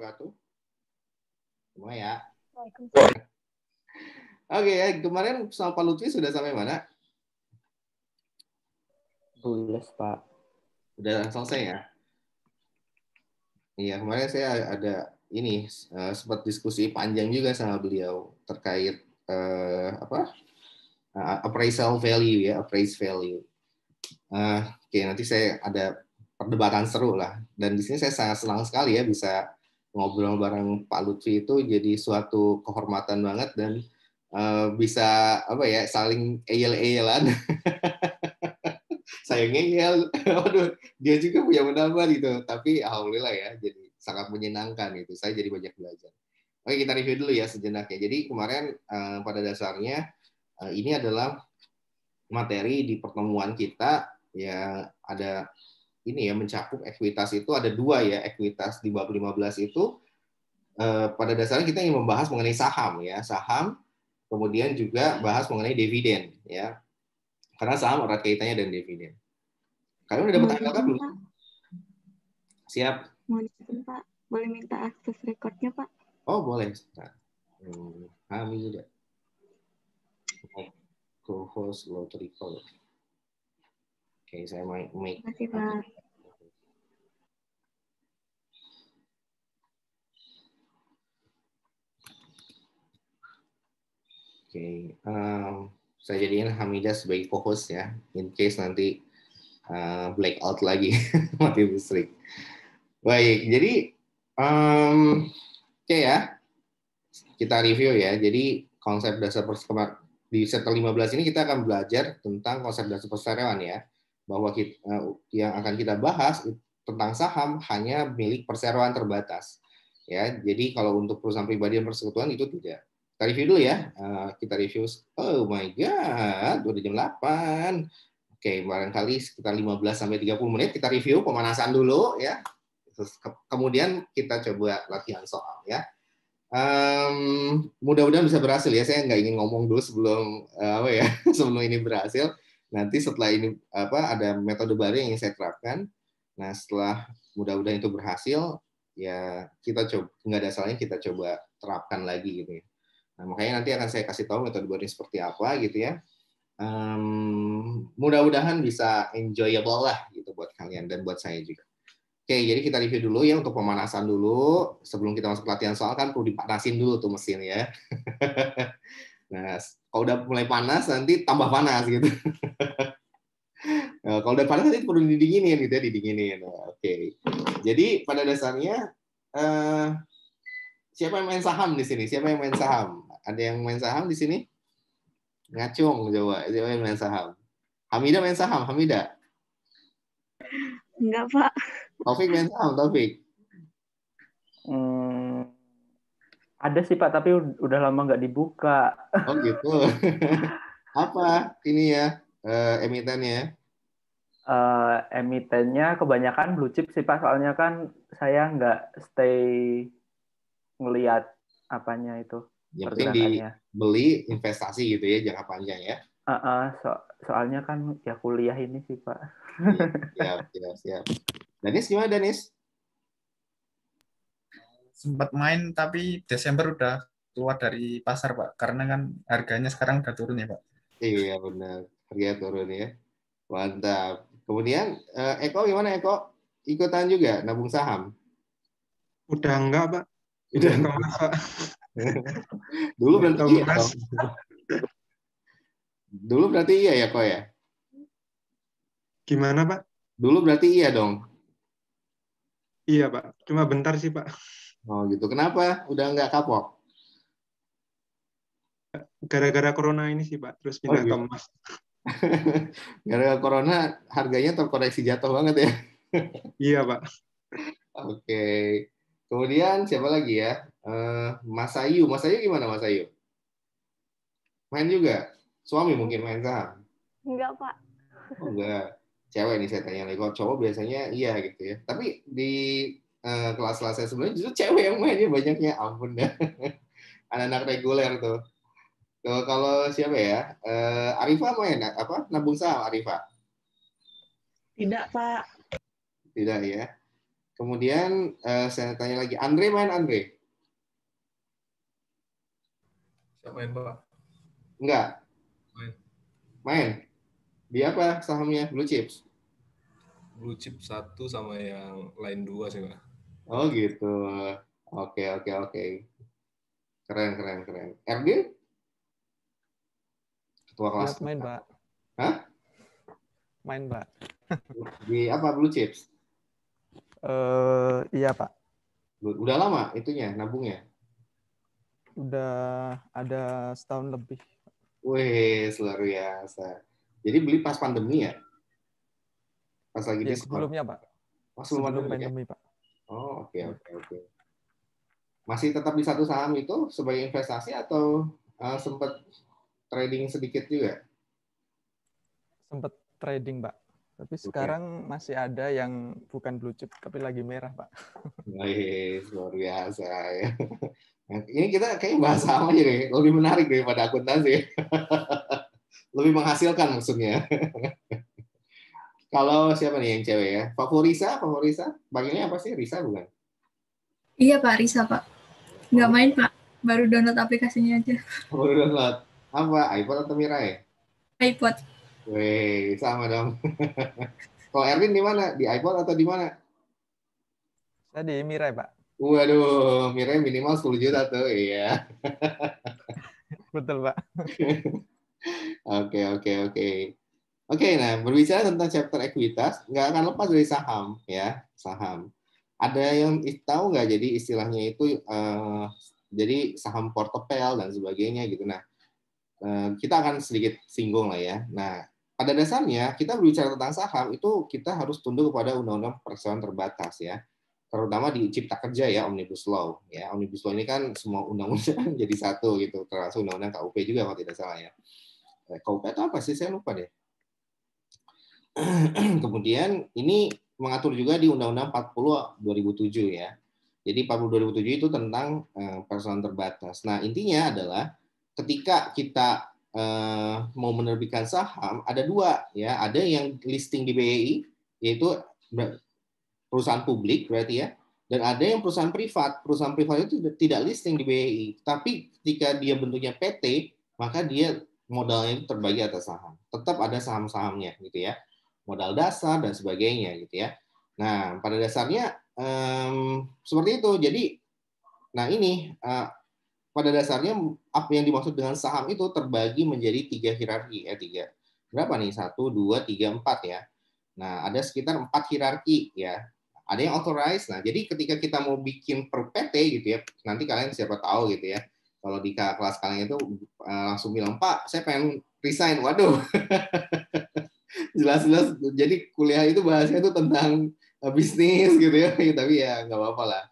wabarakatuh. Semua ya. Waalaikumsalam. Oke, kemarin sama Pak Lutfi sudah sampai mana? Tulis, Pak. Udah selesai ya? Iya, kemarin saya ada ini sempat diskusi panjang juga sama beliau terkait appraisal value ya, appraise value. Oke, nanti saya ada perdebatan seru lah. Dan di sini saya sangat senang sekali ya bisa ngobrol bareng Pak Lutfi, itu jadi suatu kehormatan banget dan bisa saling eyel-eyelan. Saya ngeyel, waduh, dia juga punya pendapat gitu. Tapi alhamdulillah ya, jadi sangat menyenangkan itu. Saya jadi banyak belajar. Oke, kita review dulu ya sejenak ya. Jadi kemarin pada dasarnya ini adalah materi di pertemuan kita ya, ada ini ya, mencakup ekuitas itu ada dua ya, ekuitas di bab 15 itu pada dasarnya kita ingin membahas mengenai saham ya, saham, kemudian juga bahas mengenai dividen ya, karena saham erat kaitannya dengan dividen. Kalian udah dapat tanggal kan belum? Siap. Mohon Pak, boleh minta akses rekornya Pak? Oh boleh. Kami juga. Co-host lottery call. Oke, saya make. Terima kasih Pak. Oke, saya jadikan Hamidah sebagai co-host ya, in case nanti blackout lagi mati listrik. Baik, jadi oke ya, kita review ya. Jadi konsep dasar di chapter 15 ini kita akan belajar tentang konsep dasar perseroan ya, bahwa yang akan kita bahas tentang saham hanya milik perseroan terbatas ya. Jadi kalau untuk perusahaan pribadi dan persekutuan itu tidak. Kita review dulu ya. Kita review. Oh my god, udah jam 8. Oke, barangkali sekitar 15 sampai 30 menit kita review pemanasan dulu ya. Terus kemudian kita coba latihan soal ya. Mudah-mudahan bisa berhasil ya. Saya nggak ingin ngomong dulu sebelum sebelum ini berhasil. Nanti setelah ini ada metode baru yang ingin saya terapkan. Nah, setelah mudah-mudahan itu berhasil, ya kita coba, nggak ada salahnya kita coba terapkan lagi gitu ya. Nah, makanya nanti akan saya kasih tahu metode baru seperti apa gitu ya. Mudah-mudahan bisa enjoyable lah gitu buat kalian dan buat saya juga. Oke, jadi kita review dulu ya untuk pemanasan dulu. Sebelum kita masuk latihan soal kan perlu dipanasin dulu tuh mesin ya. Nah, kalau udah mulai panas nanti tambah panas gitu. Nah, kalau udah panas nanti perlu didinginin gitu ya, didinginin. Nah, oke. Jadi pada dasarnya siapa yang main saham di sini? Siapa yang main saham? Ada yang main saham di sini? Ngacung coba. Siapa yang main saham? Hamidah main saham, Hamidah? Enggak Pak. Taufik main saham, Taufik? Ada sih Pak, tapi udah lama nggak dibuka. Oh gitu. Apa ini ya emitennya? Emitennya kebanyakan blue chip sih Pak, soalnya kan saya nggak stay ngelihat apanya itu. Yang penting dibeli investasi gitu ya, jangka panjang ya. Soalnya kan ya kuliah ini sih Pak. Siap. Danis gimana Danis? Sempat main tapi Desember udah keluar dari pasar Pak, karena kan harganya sekarang udah turun ya Pak. Iya benar, harganya turun ya. Mantap. Kemudian Eko gimana Eko? Ikutan juga nabung saham? Udah enggak Pak. Udah kemas Pak. Dulu berarti iya dong. Dulu berarti iya ya kok ya? Gimana Pak? Dulu berarti iya dong. Iya Pak, cuma bentar sih Pak. Oh gitu. Kenapa? Udah nggak kapok? Gara-gara corona ini sih Pak, terus pindah ke emas. Gara-gara corona harganya terkoreksi jatuh banget ya? Iya Pak. Oke. Kemudian siapa lagi ya? Mas Ayu. Mas Ayu gimana Mas Ayu? Main juga? Suami mungkin main saham? Enggak Pak. Oh enggak. Cewek nih saya tanya lagi. Kalau cowok biasanya iya gitu ya. Tapi di kelas-kelas saya sebelumnya justru cewek yang mainnya banyaknya. Ampun dah. Anak-anak reguler tuh. Kalau siapa ya? Arifa main apa? Nabung saham Arifa? Tidak Pak. Tidak ya. Kemudian saya tanya lagi, Andre main Andre? Siapa main, Pak? Enggak, Main. main. Di apa sahamnya? Blue Chips? Blue chip 1 sama yang lain 2 sih, Pak. Oh gitu. Oke. Keren. Ergin? Ketua kelas. Siap main, Pak. Hah? Main, Pak. Di apa Blue Chips? Iya, Pak. Udah lama itunya, nabungnya? Udah ada setahun lebih. Wih, luar biasa. Jadi beli pas pandemi ya? Pas lagi Iya, diskon? sebelumnya, Pak. Oh, sebelum Sebelum pandemi ya? pandemi, Pak. Oh, oke. Masih tetap di satu saham itu sebagai investasi atau sempat trading sedikit juga? Sempat trading, Pak. Tapi sekarang masih ada yang bukan blue chip, tapi lagi merah, Pak. Wih, luar biasa ya. Ini kita kayak bahas sama aja deh, lebih menarik daripada akuntansi. Lebih menghasilkan maksudnya. Kalau siapa nih yang cewek ya? Favorisa? Panggilnya apa sih? Risa bukan? Iya Pak, Risa Pak. Nggak main Pak, baru download aplikasinya aja. Baru download. Apa? iPod atau Mirai? iPod. Wih, sama dong. Kalau Erwin di mana? Di iPod atau di mana? Saya di Mirai, Pak. Waduh, Mirai minimal 10 juta tuh. Iya. Betul, Pak. Oke. Oke, nah berbicara tentang chapter ekuitas, nggak akan lepas dari saham, ya, saham. Ada yang tahu nggak jadi istilahnya itu, jadi saham portopel dan sebagainya gitu. Nah, kita akan sedikit singgung lah ya. Nah, pada dasarnya kita berbicara tentang saham itu kita harus tunduk kepada undang-undang perseroan terbatas ya, terutama di Cipta Kerja ya, Omnibus Law. Ya, Omnibus Law ini kan semua undang-undang jadi satu gitu, termasuk undang-undang KUP juga kalau tidak salah ya. KUP itu apa sih? Saya lupa deh. Kemudian ini mengatur juga di Undang-Undang 40 2007 ya. Jadi 40 2007 itu tentang perseroan terbatas. Nah, intinya adalah ketika kita mau menerbitkan saham ada dua ya, ada yang listing di BEI yaitu perusahaan publik berarti ya, dan ada yang perusahaan privat. Perusahaan privat itu tidak listing di BEI, tapi ketika dia bentuknya PT, maka dia modalnya itu terbagi atas saham. Tetap ada saham-sahamnya gitu ya. Modal dasar dan sebagainya gitu ya. Nah, pada dasarnya seperti itu. Jadi, nah ini pada dasarnya apa yang dimaksud dengan saham itu terbagi menjadi 3 hierarki ya, 3. Berapa nih? 1, 2, 3, 4 ya. Nah, ada sekitar 4 hierarki ya. Ada yang authorized. Nah, jadi ketika kita mau bikin per PT gitu ya, nanti kalian siapa tahu gitu ya. Kalau di kelas kalian itu langsung bilang, "Pak, saya pengen resign." Waduh. Jelas-jelas jadi kuliah itu bahasnya itu tentang bisnis gitu ya, tapi ya nggak apa-apa lah.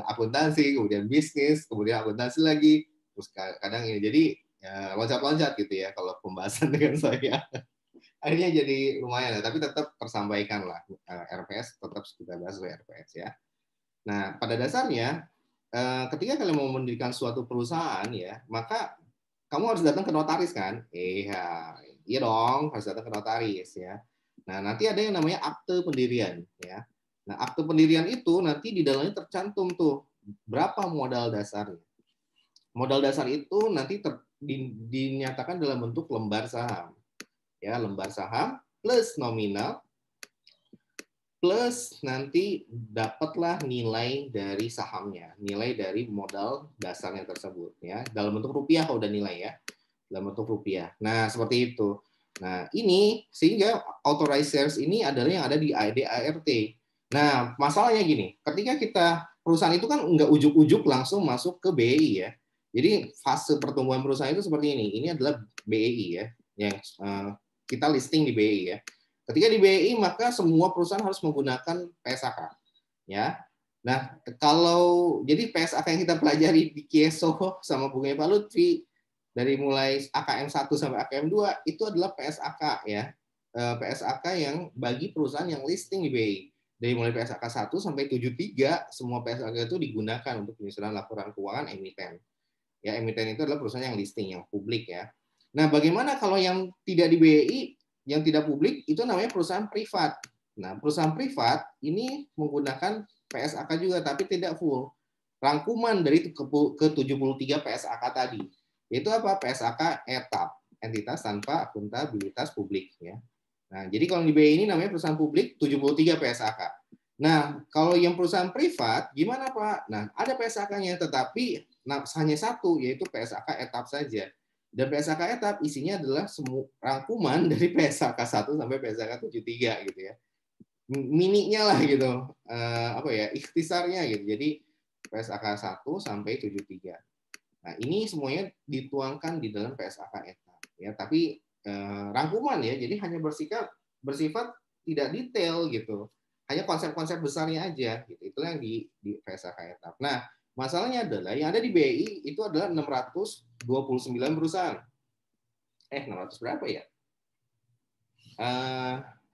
Akuntansi, kemudian bisnis, kemudian akuntansi lagi, terus kadang ini jadi ya, loncat-loncat gitu ya kalau pembahasan dengan saya. Akhirnya jadi lumayan, tapi tetap tersampaikan lah. RPS tetap kita bahas RPS ya. Nah, pada dasarnya ketika kalian mau mendirikan suatu perusahaan ya, maka kamu harus datang ke notaris kan? Iya dong, harus datang ke notaris ya. Nah, nanti ada yang namanya akte pendirian ya. Nah, akte pendirian itu nanti di dalamnya tercantum tuh berapa modal dasarnya. Modal dasar itu nanti dinyatakan dalam bentuk lembar saham. Ya, lembar saham plus nominal plus nanti dapatlah nilai dari sahamnya, nilai dari modal dasarnya tersebut ya. Dalam bentuk rupiah kalau udah nilai ya. Dalam bentuk rupiah. Nah, seperti itu. Nah, ini sehingga authorized shares ini adalah yang ada di ADART. Nah, masalahnya gini, ketika kita perusahaan itu kan nggak ujuk-ujuk langsung masuk ke BEI ya. Jadi fase pertumbuhan perusahaan itu seperti ini. Ini adalah BEI ya, yang kita listing di BEI ya. Ketika di BEI maka semua perusahaan harus menggunakan PSAK ya. Nah, kalau jadi PSAK yang kita pelajari di Kieso sama Bung Pak Lutfi dari mulai AKM 1 sampai AKM 2 itu adalah PSAK ya. PSAK yang bagi perusahaan yang listing di BEI. Dari mulai PSAK 1 sampai 73 semua PSAK itu digunakan untuk penyusunan laporan keuangan emiten. Ya, emiten itu adalah perusahaan yang listing, yang publik ya. Nah, bagaimana kalau yang tidak di BEI, yang tidak publik itu namanya perusahaan privat. Nah, perusahaan privat ini menggunakan PSAK juga, tapi tidak full. Rangkuman dari ke 73 PSAK tadi. Yaitu apa? PSAK etap, entitas tanpa akuntabilitas publik. Ya. Nah, jadi kalau di BI ini namanya perusahaan publik 73 PSAK. Nah, kalau yang perusahaan privat, gimana Pak? Nah, ada PSAK-nya, tetapi hanya satu, yaitu PSAK etap saja. Dan PSAK etap isinya adalah semua rangkuman dari PSAK 1 sampai PSAK 73 gitu ya. Mininya lah gitu, ikhtisarnya gitu. Jadi PSAK 1 sampai 73. Nah, ini semuanya dituangkan di dalam PSAK etap ya, tapi rangkuman ya. Jadi hanya bersifat tidak detail gitu. Hanya konsep-konsep besarnya aja gitu. Itulah yang di PSAK etap. Nah, masalahnya adalah yang ada di BI itu adalah 629 perusahaan. 600 berapa ya?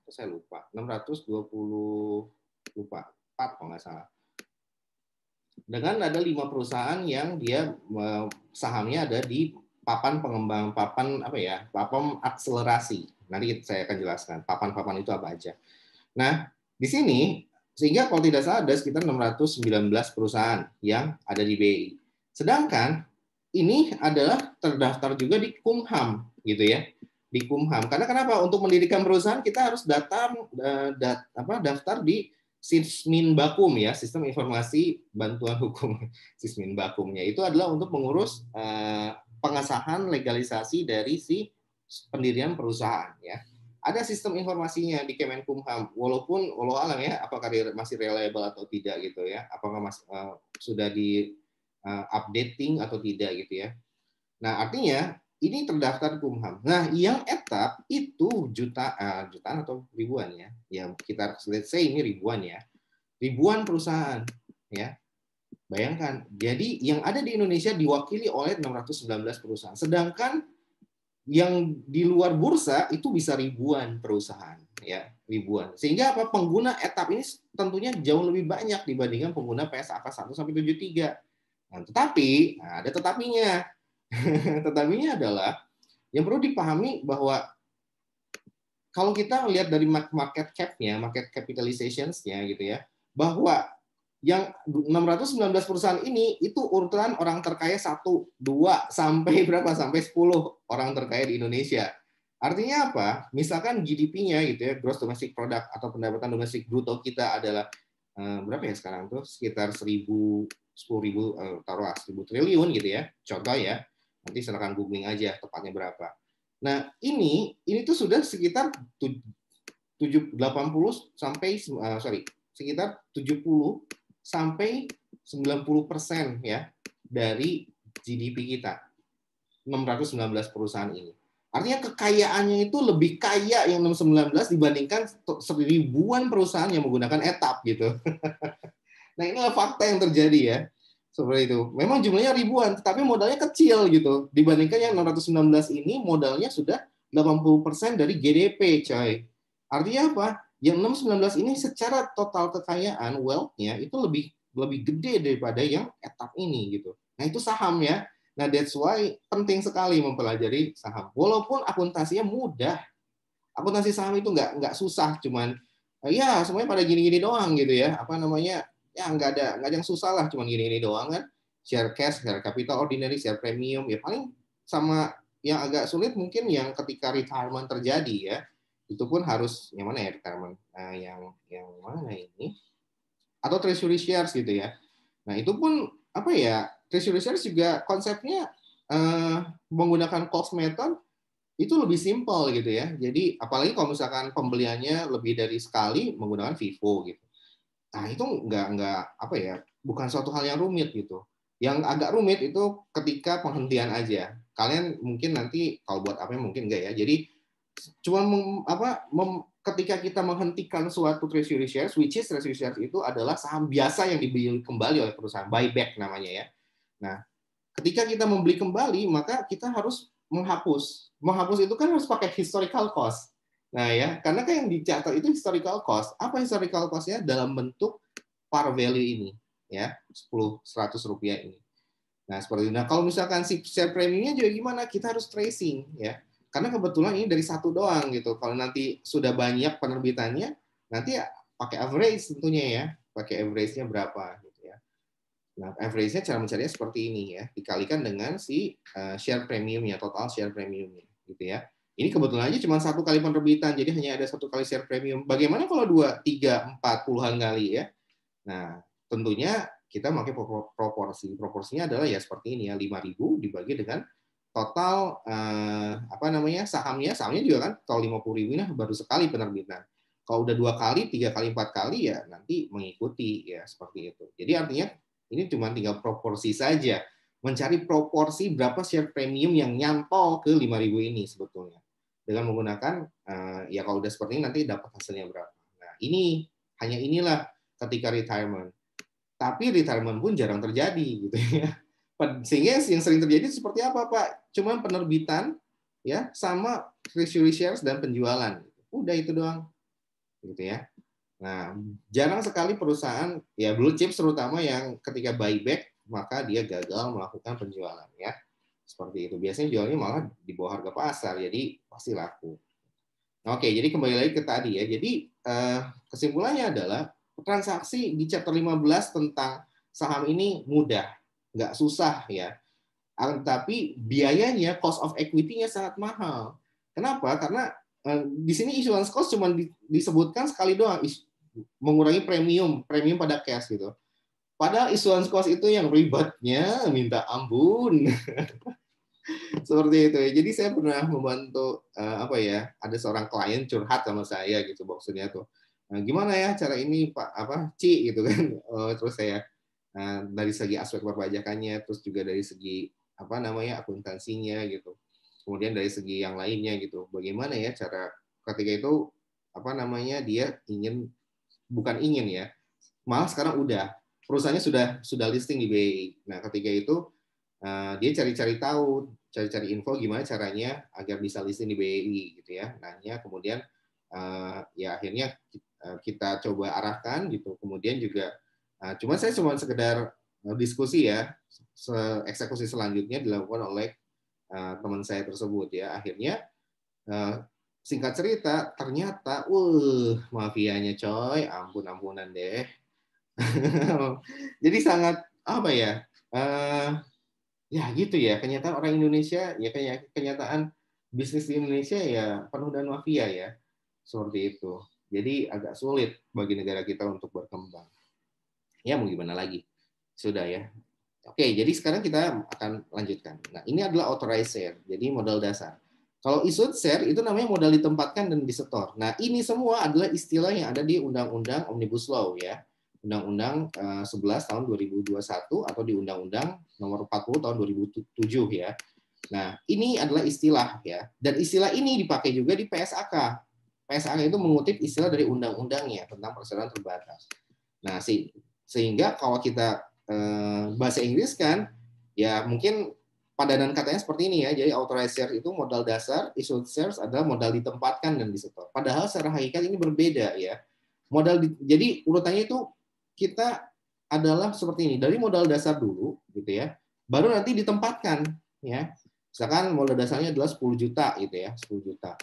Saya lupa. 4 kalau nggak salah. Dengan ada 5 perusahaan yang dia sahamnya ada di papan pengembang, papan akselerasi. Nanti saya akan jelaskan papan-papan itu apa aja. Nah, di sini sehingga kalau tidak salah ada sekitar 619 perusahaan yang ada di BI. Sedangkan ini adalah terdaftar juga di Kumham gitu ya. Di Kumham. Karena kenapa? Untuk mendirikan perusahaan kita harus daftar di Sisminbakum ya, Sistem Informasi Bantuan Hukum. Sisminbakumnya itu adalah untuk mengurus pengesahan legalisasi dari si pendirian perusahaan ya. Ada sistem informasinya di Kemenkumham, walaupun walau alam ya, apakah masih reliable atau tidak gitu ya, apakah sudah di updating atau tidak gitu ya. Nah artinya ini terdaftar Kumham. Nah yang etap itu jutaan atau ribuan ya, kita let's say ini ribuan ya, ribuan perusahaan ya. Bayangkan, jadi yang ada di Indonesia diwakili oleh 619 perusahaan, sedangkan yang di luar bursa itu bisa ribuan perusahaan ya, ribuan. Sehingga apa, pengguna etap ini tentunya jauh lebih banyak dibandingkan pengguna PSAK 1 sampai 73. Nah, tetapi ada tetapinya. Tetapinya adalah yang perlu dipahami bahwa kalau kita lihat dari market cap-nya, market capitalization-nya gitu ya, bahwa yang 619 perusahaan ini itu urutan orang terkaya 1, 2 sampai berapa? Sampai 10 orang terkaya di Indonesia. Artinya apa? Misalkan GDP-nya gitu ya, gross domestic product atau pendapatan domestik bruto kita adalah berapa ya sekarang tuh? Sekitar 10.000 triliun gitu ya. Contoh ya. Nanti silakan googling aja tepatnya berapa. Nah, ini tuh sudah sekitar 70 sampai 90% ya dari GDP kita. 619 perusahaan ini. Artinya kekayaannya itu lebih kaya yang 619 dibandingkan ribuan perusahaan yang menggunakan etap gitu. Nah, inilah fakta yang terjadi ya. Seperti itu. Memang jumlahnya ribuan, tetapi modalnya kecil gitu. Dibandingkan yang 619 ini modalnya sudah 80% dari GDP, coy. Artinya apa? Yang 619 ini secara total kekayaan wealth-nya itu lebih gede daripada yang etap ini gitu. Nah, itu saham ya. Nah, that's why penting sekali mempelajari saham. Walaupun akuntansinya mudah. Akuntansi saham itu nggak susah, cuman ya semuanya pada gini-gini doang gitu ya. Ya nggak ada yang susah lah, cuman gini-gini doang kan. Share cash, share capital ordinary, share premium, ya paling sama yang agak sulit mungkin yang ketika retirement terjadi ya. Itu pun harus yang mana ya retirement? Yang mana ini? Atau treasury shares gitu ya. Nah, itu pun apa ya? Treasury shares juga konsepnya menggunakan cost method itu lebih simpel gitu ya. Jadi apalagi kalau misalkan pembeliannya lebih dari sekali menggunakan FIFO gitu. Nah, itu bukan suatu hal yang rumit gitu. Yang agak rumit itu ketika penghentian aja. Kalian mungkin nanti kalau buat apa mungkin enggak ya. Jadi cuma ketika kita menghentikan suatu treasury shares, which is treasury shares itu adalah saham biasa yang dibeli kembali oleh perusahaan, buyback namanya ya. Nah, ketika kita membeli kembali, maka kita harus menghapus. Menghapus itu kan harus pakai historical cost. Nah ya, karena kan yang dicatat itu historical cost. Apa historical cost-nya? Dalam bentuk par value ini, ya, 100 rupiah ini. Nah seperti itu. Nah kalau misalkan si share premiumnya juga gimana? Kita harus tracing, ya. Karena kebetulan ini dari satu doang gitu. Kalau nanti sudah banyak penerbitannya, nanti ya pakai average tentunya ya. pakai average-nya berapa gitu ya. Nah, average-nya cara mencarinya seperti ini ya, dikalikan dengan si share premiumnya, total share premiumnya gitu ya. Ini kebetulan aja cuma 1 kali penerbitan, jadi hanya ada 1 kali share premium. Bagaimana kalau 2, 3, 4 puluhan kali ya? Nah, tentunya kita pakai proporsi. Proporsinya adalah ya seperti ini ya, 5.000 dibagi dengan total sahamnya juga kan kalau 50.000 ini baru sekali penerbitan. Kalau udah 2 kali, 3 kali, 4 kali ya nanti mengikuti ya seperti itu. Jadi artinya ini cuma tinggal proporsi saja. Mencari proporsi berapa share premium yang nyantol ke 5.000 ini sebetulnya. Dengan menggunakan, ya kalau udah seperti ini nanti dapat hasilnya berapa. Nah, hanya inilah ketika retirement. Tapi retirement pun jarang terjadi gitu ya. Sehingga yang sering terjadi seperti apa, Pak? Cuman penerbitan ya sama treasury shares dan penjualan. Udah itu doang. Gitu ya. Nah, jarang sekali perusahaan ya blue chips terutama yang ketika buyback maka dia gagal melakukan penjualan ya. Seperti itu. Biasanya jualnya malah di bawah harga pasar, jadi pasti laku. Oke, jadi kembali lagi ke tadi ya. Jadi kesimpulannya adalah transaksi di chapter 15 tentang saham ini mudah, nggak susah ya. Tapi biayanya, cost of equity-nya sangat mahal. Kenapa? Karena di sini issuance cost cuma disebutkan sekali doang, mengurangi premium pada cash gitu. Padahal issuance cost itu yang ribetnya minta ampun. Seperti itu ya. Jadi saya pernah membantu ada seorang klien curhat sama saya gitu maksudnya tuh. Nah, gimana ya cara ini Pak Ci gitu kan. Terus saya dari segi aspek perpajakannya, terus juga dari segi akuntansinya gitu. Kemudian dari segi yang lainnya gitu. Bagaimana ya cara ketika itu dia bukan ingin ya. Malah sekarang udah perusahaannya sudah listing di BI. Nah, ketika itu dia cari info gimana caranya agar bisa listing di BI gitu ya. Nanya kemudian ya akhirnya kita coba arahkan gitu. Kemudian juga saya cuma sekedar diskusi ya. Eksekusi selanjutnya dilakukan oleh teman saya tersebut ya. Akhirnya singkat cerita ternyata mafianya coy, ampun-ampunan deh. Jadi sangat ya gitu ya, kenyataan orang Indonesia ya, kenyataan bisnis di Indonesia ya penuh dengan mafia ya, seperti itu. Jadi agak sulit bagi negara kita untuk berkembang. Ya mau gimana lagi, sudah ya. Oke, jadi sekarang kita akan lanjutkan. Nah, ini adalah authorized share, jadi modal dasar. Kalau issued share itu namanya modal ditempatkan dan disetor. Nah, ini semua adalah istilah yang ada di Undang-Undang Omnibus Law ya. Undang-Undang 11 tahun 2021 atau di Undang-Undang nomor 40 tahun 2007 ya. Nah, ini adalah istilah ya. Dan istilah ini dipakai juga di PSAK. PSAK itu mengutip istilah dari undang-undangnya tentang perseroan terbatas. Nah, sehingga kalau kita bahasa Inggris kan, ya mungkin padanan katanya seperti ini ya. Jadi authorized shares itu modal dasar, issued shares adalah modal ditempatkan dan disetor. Padahal secara hakikat ini berbeda ya. Jadi urutannya itu kita adalah seperti ini, dari modal dasar dulu gitu ya, baru nanti ditempatkan ya. Misalkan modal dasarnya adalah 10 juta gitu ya, 10 juta.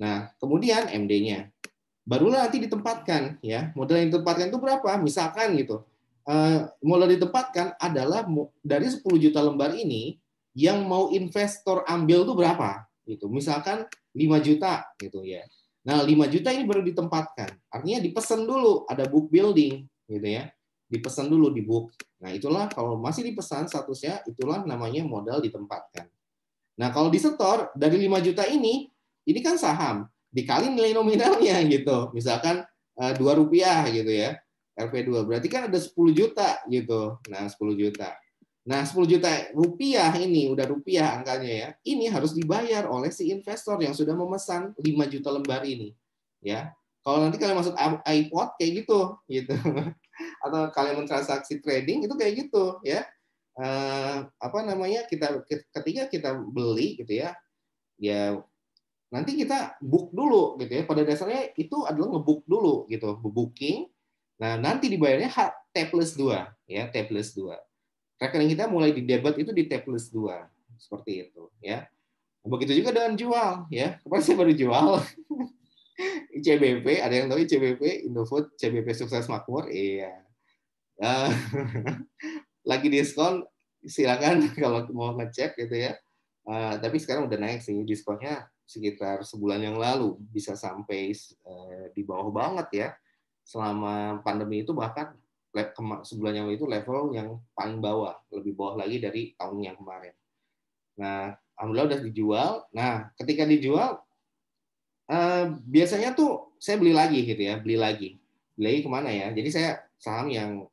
Nah, kemudian MD-nya barulah nanti ditempatkan ya. Modal yang ditempatkan itu berapa? Misalkan gitu. Modal ditempatkan adalah dari 10 juta lembar ini yang mau investor ambil itu berapa gitu. Misalkan 5 juta gitu ya. Nah, 5 juta ini baru ditempatkan. Artinya dipesan dulu, ada book building gitu ya. Dipesan dulu di book. Nah, itulah kalau masih dipesan statusnya, itulah namanya modal ditempatkan. Nah, kalau disetor dari 5 juta ini kan saham, dikali nilai nominalnya gitu. Misalkan Rp2 gitu ya. RP2 berarti kan ada 10 juta gitu. Nah, 10 juta. Nah, 10 juta rupiah ini udah rupiah angkanya ya. Ini harus dibayar oleh si investor yang sudah memesan 5 juta lembar ini. Ya. Kalau nanti kalian masuk iPod kayak gitu. Atau kalian mentransaksi trading itu kayak gitu ya. Ketika kita beli gitu ya. Ya nanti kita book dulu gitu ya. Pada dasarnya itu adalah nge-book dulu gitu, booking. Nah, nanti dibayarnya T+2 ya, T+2. Rekening kita mulai di debit itu di T+2 seperti itu ya. Begitu juga dengan jual ya. Kemarin saya baru jual ICBP, ada yang tahu ICBP, Indofood, CBP Sukses Makmur, iya. Eh, lagi diskon, silakan kalau mau ngecek gitu ya. Tapi sekarang udah naik sih, diskonnya sekitar sebulan yang lalu bisa sampai di bawah banget ya. Selama pandemi itu bahkan sebulan yang lalu itu level yang paling bawah, lebih bawah lagi dari tahun yang kemarin. Nah, alhamdulillah udah dijual. Nah, ketika dijual biasanya tuh saya beli lagi gitu ya, beli lagi kemana ya? Jadi saya saham yang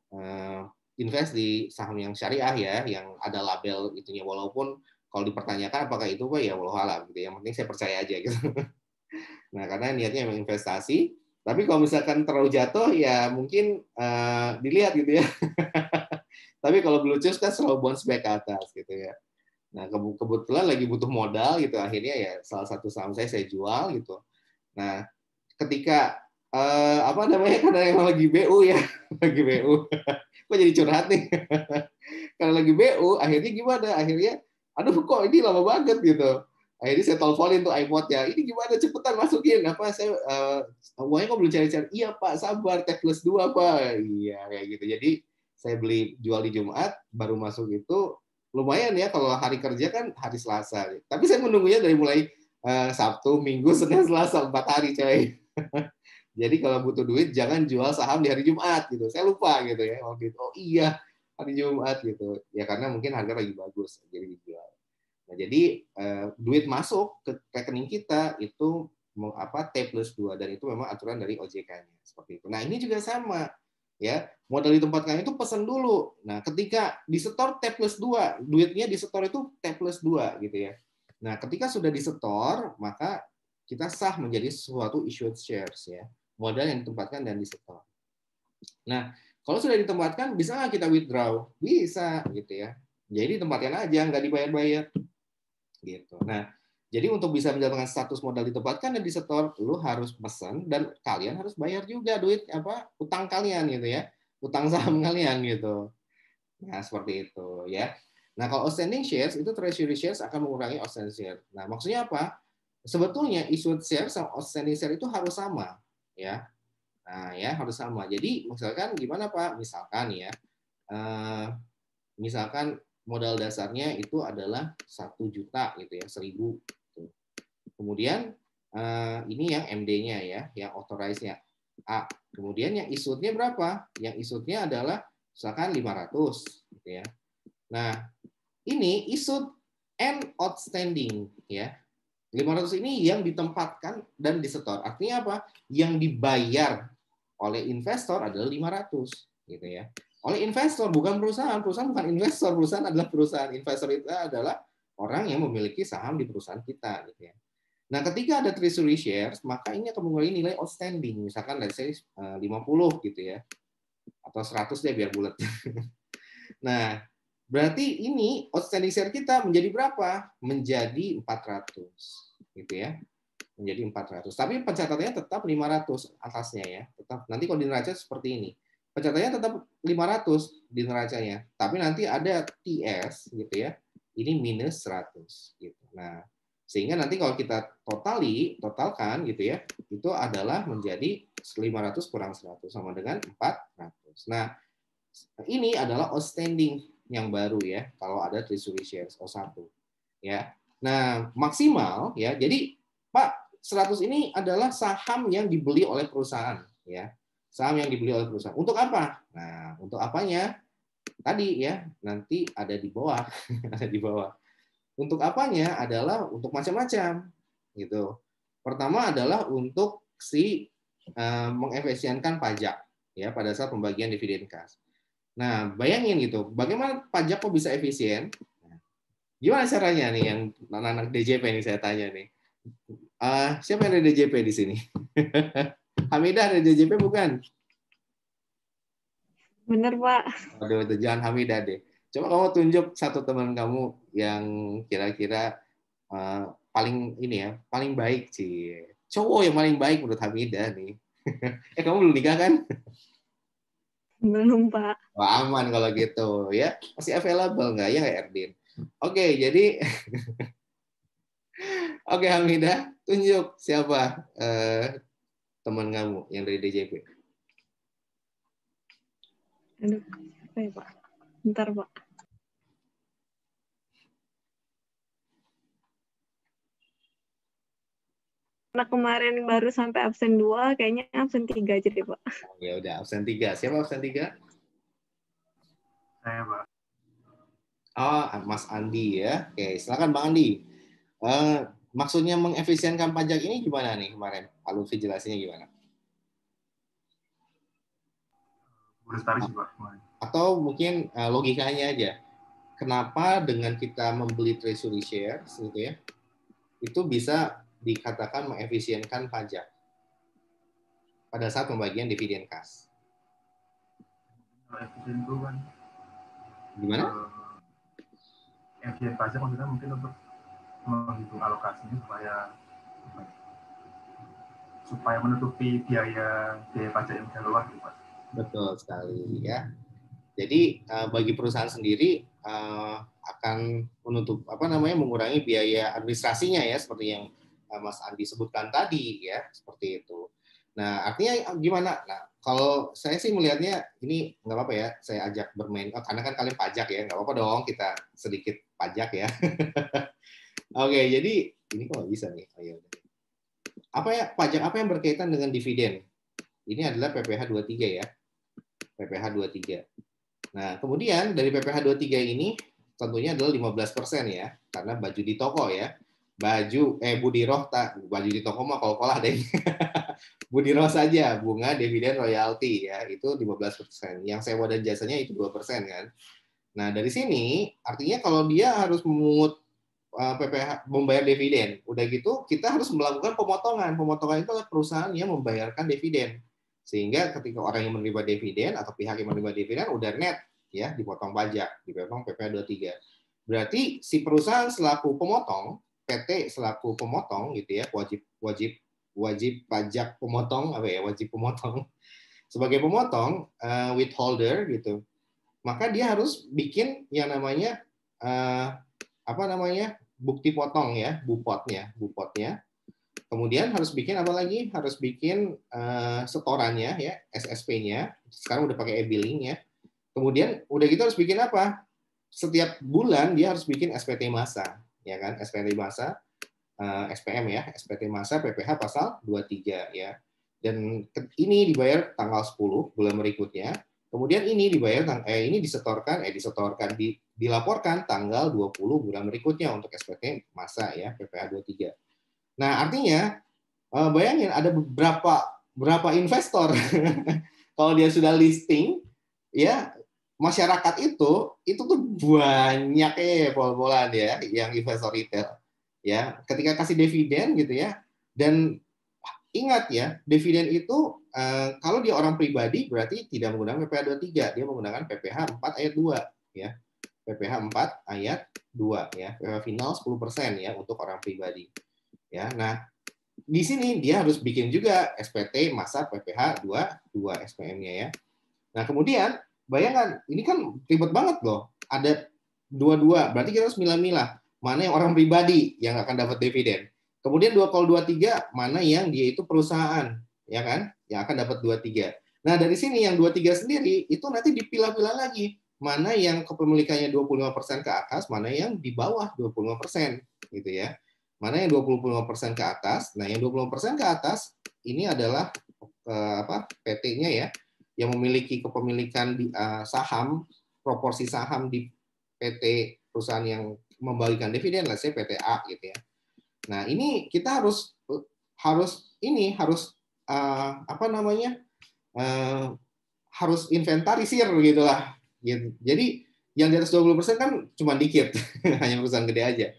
invest di saham yang syariah ya, yang ada label itunya, walaupun kalau dipertanyakan apakah itu ya wallahualam gitu. Yang penting saya percaya aja gitu. Nah, karena niatnya memang investasi, tapi kalau misalkan terlalu jatuh ya mungkin dilihat gitu ya. Tapi kalau blue chips kan selalu bounce back ke atas gitu ya. Nah, kebetulan lagi butuh modal gitu, akhirnya ya salah satu saham saya jual gitu. Nah, ketika apa namanya, karena emang lagi BU ya, lagi BU. Kok jadi curhat nih? Karena lagi BU, akhirnya gimana? Akhirnya, aduh kok ini lama banget gitu. Akhirnya saya teleponin tuh iPod-nya, ini gimana, cepetan masukin. Apa saya uangnya kok belum cari-cari? Iya Pak, sabar, T plus 2 Pak. Iya kayak gitu. Jadi saya beli jual di Jumat, baru masuk itu lumayan ya, kalau hari kerja kan hari Selasa. Tapi saya menunggunya dari mulai Sabtu, Minggu, Senin, Selasa, 4 hari coy. Jadi kalau butuh duit jangan jual saham di hari Jumat gitu. Saya lupa gitu ya waktu itu. Oh iya, hari Jumat gitu. Ya karena mungkin harga lagi bagus jadi dijual. Nah, jadi duit masuk ke rekening kita itu T plus 2, dan itu memang aturan dari OJK-nya seperti itu. Nah, ini juga sama ya. Modal ditempatkan itu pesan dulu. Nah, ketika disetor T plus 2, duitnya disetor itu T plus 2 gitu ya. Nah, ketika sudah disetor, maka kita sah menjadi suatu issued shares ya. Modal yang ditempatkan dan disetor. Nah, kalau sudah ditempatkan, bisa nggak kita withdraw? Bisa, gitu ya. Jadi tempatkan aja, nggak dibayar-bayar. Gitu. Nah, jadi untuk bisa mendapatkan status modal ditempatkan dan disetor, lu harus pesan dan kalian harus bayar juga duit utang kalian gitu ya, utang saham kalian gitu. Nah, seperti itu ya. Nah, kalau outstanding shares itu treasury shares akan mengurangi outstanding shares. Nah, maksudnya apa? Sebetulnya issued shares sama outstanding shares itu harus sama ya. Nah, ya harus sama. Jadi misalkan gimana Pak? Misalkan ya, misalkan modal dasarnya itu adalah 1 juta gitu ya, 1.000. Kemudian ini yang MD-nya ya, yang authorized-nya A. Kemudian yang issued-nya berapa? Yang issued-nya adalah misalkan 500 gitu ya. Nah, ini issued and outstanding ya. 500 ini yang ditempatkan dan disetor. Artinya apa? Yang dibayar oleh investor adalah 500 gitu ya. Oleh investor, bukan perusahaan. Perusahaan bukan investor, perusahaan adalah perusahaan. Investor itu adalah orang yang memiliki saham di perusahaan kita gitu ya. Nah, ketika ada treasury shares, maka ini akan mengurangi nilai outstanding. Misalkan let's say 50 gitu ya. Atau 100 deh biar bulat. Nah, berarti ini outstanding share kita menjadi berapa? Menjadi 400 gitu ya. Menjadi 400. Tapi pencatatannya tetap 500 atasnya ya. Tetap nanti kalau di neraca seperti ini. Pencatatannya tetap 500 di neracanya. Tapi nanti ada TS gitu ya. Ini minus 100 gitu. Nah, sehingga nanti kalau kita totalkan gitu ya, itu adalah menjadi 500 kurang 100 sama dengan 400. Nah, ini adalah outstanding yang baru ya, kalau ada treasury shares O1 ya. Nah, maksimal ya. Jadi Pak, 100 ini adalah saham yang dibeli oleh perusahaan ya. Saham yang dibeli oleh perusahaan. Untuk apa? Nah, untuk apanya? Tadi ya, nanti ada di bawah, ada di bawah. Untuk apanya adalah untuk macam-macam gitu. Pertama adalah untuk mengefisienkan pajak ya pada saat pembagian dividen kas. Nah, bayangin gitu, bagaimana pajak kok bisa efisien? Gimana caranya nih yang anak-anak DJP nih saya tanya nih. Siapa yang ada DJP di sini? Hamidah ada DJP bukan? Bener, Pak. Aduh, jangan Hamidah deh. Coba kamu tunjuk satu teman kamu yang kira-kira paling ini ya, paling baik sih. Cowok yang paling baik menurut Hamidah nih. Kamu belum nikah kan? Belum, Pak. Wah, aman kalau gitu ya. Masih available nggak ya, Erdin? Oke, jadi oke Hamidah, tunjuk siapa teman kamu yang dari DJP? Aduh, apa ya Pak? Bentar Pak. Karena kemarin baru sampai absen 2, kayaknya absen 3 aja deh Pak. Ya udah, absen 3. Siapa absen 3? Saya, Pak. Oh, Mas Andi ya. Oke, silakan Bang Andi. Maksudnya mengefisienkan pajak ini gimana nih kemarin? Pak Lutfi jelasinnya gimana? Lestari sih, Pak. Atau mungkin logikanya aja. Kenapa dengan kita membeli treasury shares gitu ya, itu bisa dikatakan mengefisienkan pajak pada saat pembagian dividen kas? Efisien itu kan Gimana? efisien pajak maksudnya mungkin untuk menghitung alokasinya supaya menutupi biaya pajak yang keluar gitu, Pak. Betul sekali ya. Jadi bagi perusahaan sendiri akan menutup mengurangi biaya administrasinya ya, seperti yang Mas Andi sebutkan tadi ya, seperti itu. Nah, artinya gimana? Nah, kalau saya sih melihatnya ini nggak apa-apa ya, saya ajak bermain, karena kan kalian pajak ya, nggak apa-apa dong kita sedikit pajak ya. Oke, jadi ini kok nggak bisa nih. Oh, ya udah. Pajak apa yang berkaitan dengan dividen? Ini adalah PPh 23 ya. PPh 23. Nah, kemudian dari PPh 23 ini tentunya adalah 15% ya, karena baju di toko ya. Budiroh baju di toko mah kol-kolah deh. Budiroh saja, bunga dividen royalti ya, itu 15%. Yang sewa dan jasanya itu 2% kan. Nah, dari sini artinya kalau dia harus memungut PPh membayar dividen, udah gitu kita harus melakukan pemotongan. Pemotongan itu adalah perusahaan yang membayarkan dividen. Sehingga ketika orang yang menerima dividen atau pihak yang menerima dividen udah net ya, dipotong pajak, dipotong PPh 23. Berarti si perusahaan selaku pemotong, PT selaku pemotong gitu ya, wajib pajak pemotong wajib pemotong. Sebagai pemotong withholder gitu. Maka dia harus bikin yang namanya bukti potong ya, bupotnya. Kemudian harus bikin apa lagi? Harus bikin setorannya ya, SSP-nya. Sekarang udah pakai e-billing ya. Kemudian udah gitu harus bikin apa? Setiap bulan dia harus bikin SPT masa, ya kan? SPT masa, SPM ya, SPT masa PPh pasal 23 ya. Dan ini dibayar tanggal 10 bulan berikutnya. Kemudian ini dilaporkan tanggal 20 bulan berikutnya untuk SPT masa ya, PPh 23. Nah, artinya bayangin ada berapa investor kalau dia sudah listing ya, masyarakat itu tuh banyak pol-polan ya yang investor retail ya, ketika kasih dividen gitu ya. Dan ingat ya, dividen itu kalau dia orang pribadi berarti tidak menggunakan PPh 23, dia menggunakan PPh 4 ayat 2 ya. PPh 4 ayat 2 ya, PPh final 10% ya untuk orang pribadi. Ya, nah di sini dia harus bikin juga SPT masa PPh 22 SPM-nya ya. Nah, kemudian bayangkan ini kan ribet banget loh. Ada dua-dua, berarti kita harus milah-milah mana yang orang pribadi yang akan dapat dividen. Kemudian kalau 23 mana yang dia itu perusahaan, ya kan? Yang akan dapat 23. Nah, dari sini yang 23 sendiri itu nanti dipilah-pilah lagi. Mana yang kepemilikannya 25% ke atas, mana yang di bawah 25% gitu ya. Mana yang 25% ke atas. Nah, yang 20% ke atas ini adalah PT-nya ya, yang memiliki kepemilikan di saham, proporsi saham di PT perusahaan yang membagikan dividen, let's say PT A gitu ya. Nah, ini kita harus harus inventarisir gitulah. Gitu. Jadi yang di atas 20% kan cuma dikit, hanya perusahaan gede aja.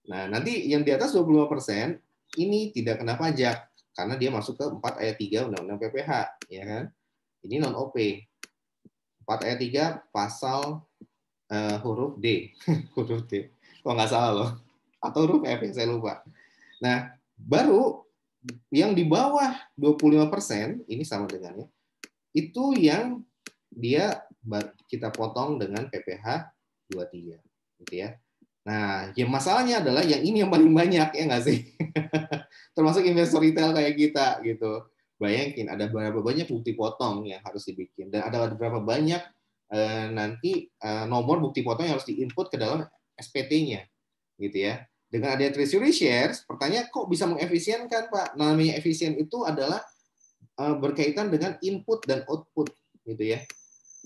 Nah, nanti yang di atas 25% ini tidak kena pajak karena dia masuk ke 4 ayat 3 Undang-Undang PPh, ya kan? Ini non OP. 4 ayat 3 pasal huruf D. Huruf D. Kok nggak salah loh. Atau huruf F, saya lupa. Nah, baru yang di bawah 25% ini sama dengannya. Itu yang kita potong dengan PPh 23 gitu ya. Nah, yang masalahnya adalah yang ini yang paling banyak ya nggak sih? Termasuk investor retail kayak kita gitu. Bayangin ada berapa banyak bukti potong yang harus dibikin dan ada berapa banyak nanti nomor bukti potong yang harus diinput ke dalam SPT-nya, gitu ya. Dengan ada treasury shares, pertanyaan kok bisa mengefisienkan, Pak? Namanya efisien itu adalah berkaitan dengan input dan output, gitu ya.